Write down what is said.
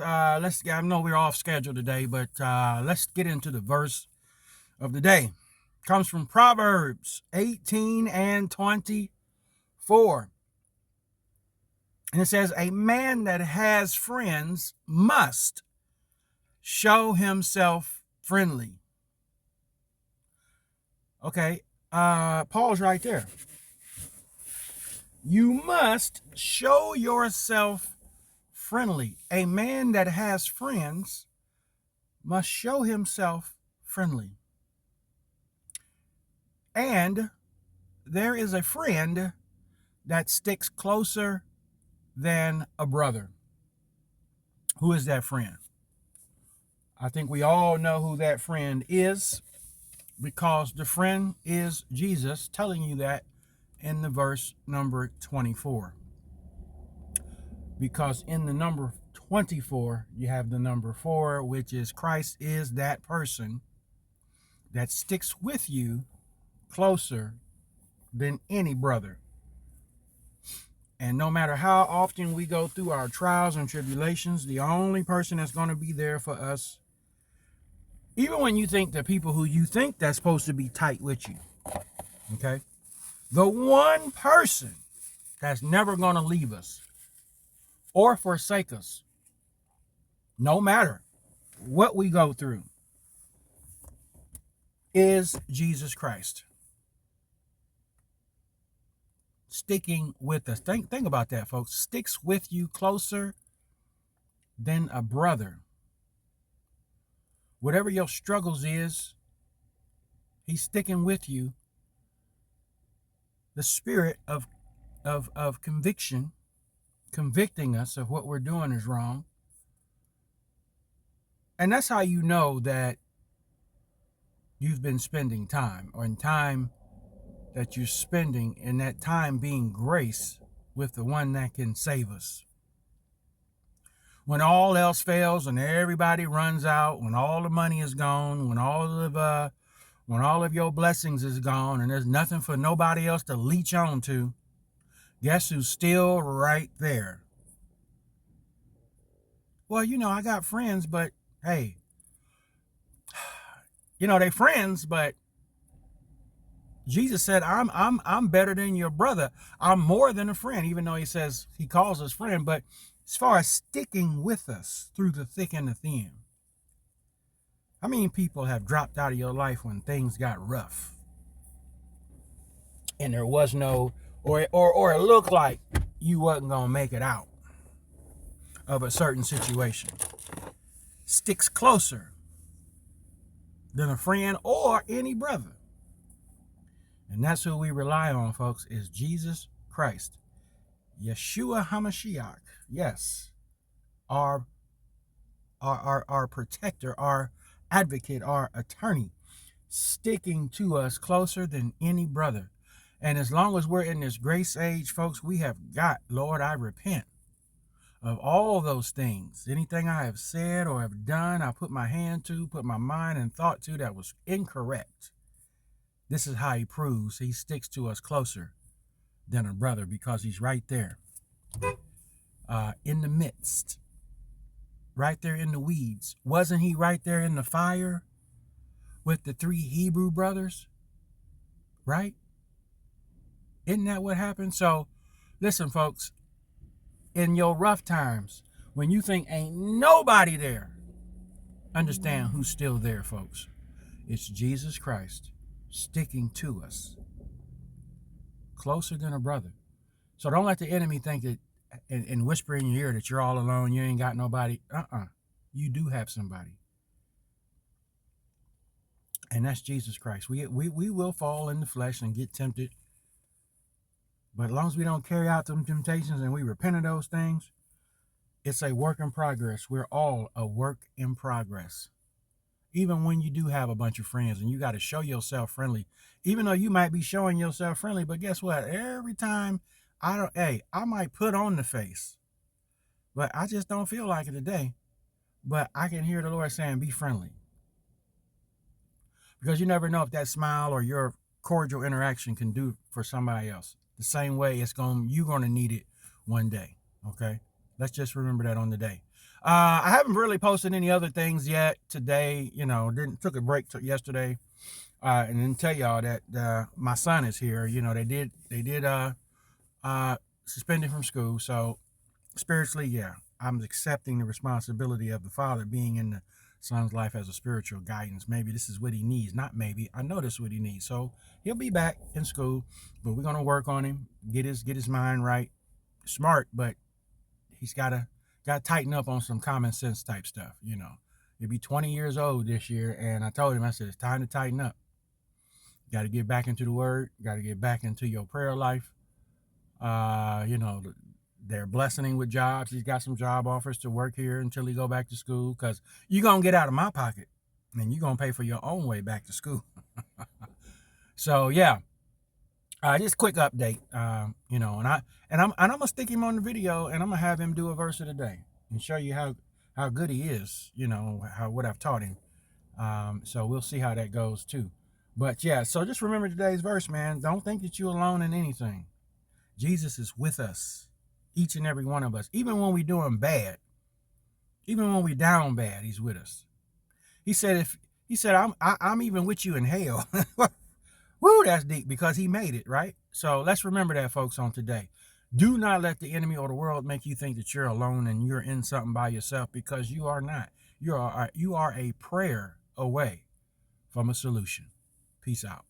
I know we're off schedule today, but let's get into the verse of the day. Comes from Proverbs 18 and 24. And it says, a man that has friends must show himself friendly. Okay, pause right there. You must show yourself friendly. A man that has friends must show himself friendly. And there is a friend that sticks closer than a brother. Who is that friend? I think we all know who that friend is, because the friend is Jesus, telling you that in the verse number 24. Because in the number 24, you have the number 4, which is Christ is that person that sticks with you closer than any brother. And no matter how often we go through our trials and tribulations, the only person that's going to be there for us, even when you think the people who you think that's supposed to be tight with you, okay, the one person that's never going to leave us or forsake us, no matter what we go through, is Jesus Christ. Sticking with us. Think about that, folks. Sticks with you closer than a brother. Whatever your struggles is, he's sticking with you. The spirit of conviction, convicting us of what we're doing is wrong. And that's how you know that you've been spending time, or in time that you're spending, in that time being grace with the one that can save us. When all else fails and everybody runs out, when all the money is gone, when all of your blessings is gone and there's nothing for nobody else to leech on to, guess who's still right there? Well, I got friends, but hey, they friends, but Jesus said, I'm better than your brother. I'm more than a friend, even though he calls us friend. But as far as sticking with us through the thick and the thin, how many people have dropped out of your life when things got rough and there was no, or it looked like you wasn't gonna make it out of a certain situation? Sticks closer than a friend or any brother. And that's who we rely on, folks, is Jesus Christ. Yeshua HaMashiach. Yes. Our protector, our advocate, our attorney, sticking to us closer than any brother. And as long as we're in this grace age, folks, we have got, Lord, I repent of all those things. Anything I have said or have done, I put my hand to, put my mind and thought to, that was incorrect. This is how he proves he sticks to us closer than a brother, because he's right there in the midst, right there in the weeds. Wasn't he right there in the fire with the 3 Hebrew brothers? Right? Isn't that what happened? So listen, folks, in your rough times, when you think ain't nobody there, understand who's still there, folks. It's Jesus Christ sticking to us closer than a brother. So don't let the enemy think that and whisper in your ear that you're all alone, you ain't got nobody. You do have somebody. And that's Jesus Christ. We will fall in the flesh and get tempted. But as long as we don't carry out them temptations and we repent of those things, it's a work in progress. We're all a work in progress. Even when you do have a bunch of friends and you got to show yourself friendly, even though you might be showing yourself friendly, but guess what? Every time I might put on the face, but I just don't feel like it today. But I can hear the Lord saying, be friendly. Because you never know if that smile or your cordial interaction can do for somebody else. The same way you're going to need it one day. Okay? Let's just remember that on the day. I haven't really posted any other things yet today. You know, didn't took a break yesterday, and then tell y'all that my son is here. You know, they did suspend him from school. So spiritually, yeah, I'm accepting the responsibility of the father being in the son's life as a spiritual guidance. Maybe this is what he needs. Not maybe. I know this is what he needs. So he'll be back in school, but we're gonna work on him, get his mind right. Smart, but he's gotta tighten up on some common sense type stuff. You know, he'll be 20 years old this year, and I told him, I said, it's time to tighten up. Got to get back into the word. Got to get back into your prayer life. You know, they're blessing him with jobs. He's got some job offers to work here until he go back to school, because you're going to get out of my pocket and you're going to pay for your own way back to school. So yeah, just quick update. You know, and I'm gonna stick him on the video, and I'm gonna have him do a verse of the day and show you how good he is. You know, how what I've taught him. So we'll see how that goes too. But yeah, so just remember today's verse, man. Don't think that you're alone in anything. Jesus is with us, each and every one of us. Even when we're doing bad, even when we're down bad, he's with us. He said, I'm even with you in hell. Woo, that's deep, because he made it, right? So let's remember that, folks, on today. Do not let the enemy or the world make you think that you're alone and you're in something by yourself, because you are not. You are a prayer away from a solution. Peace out.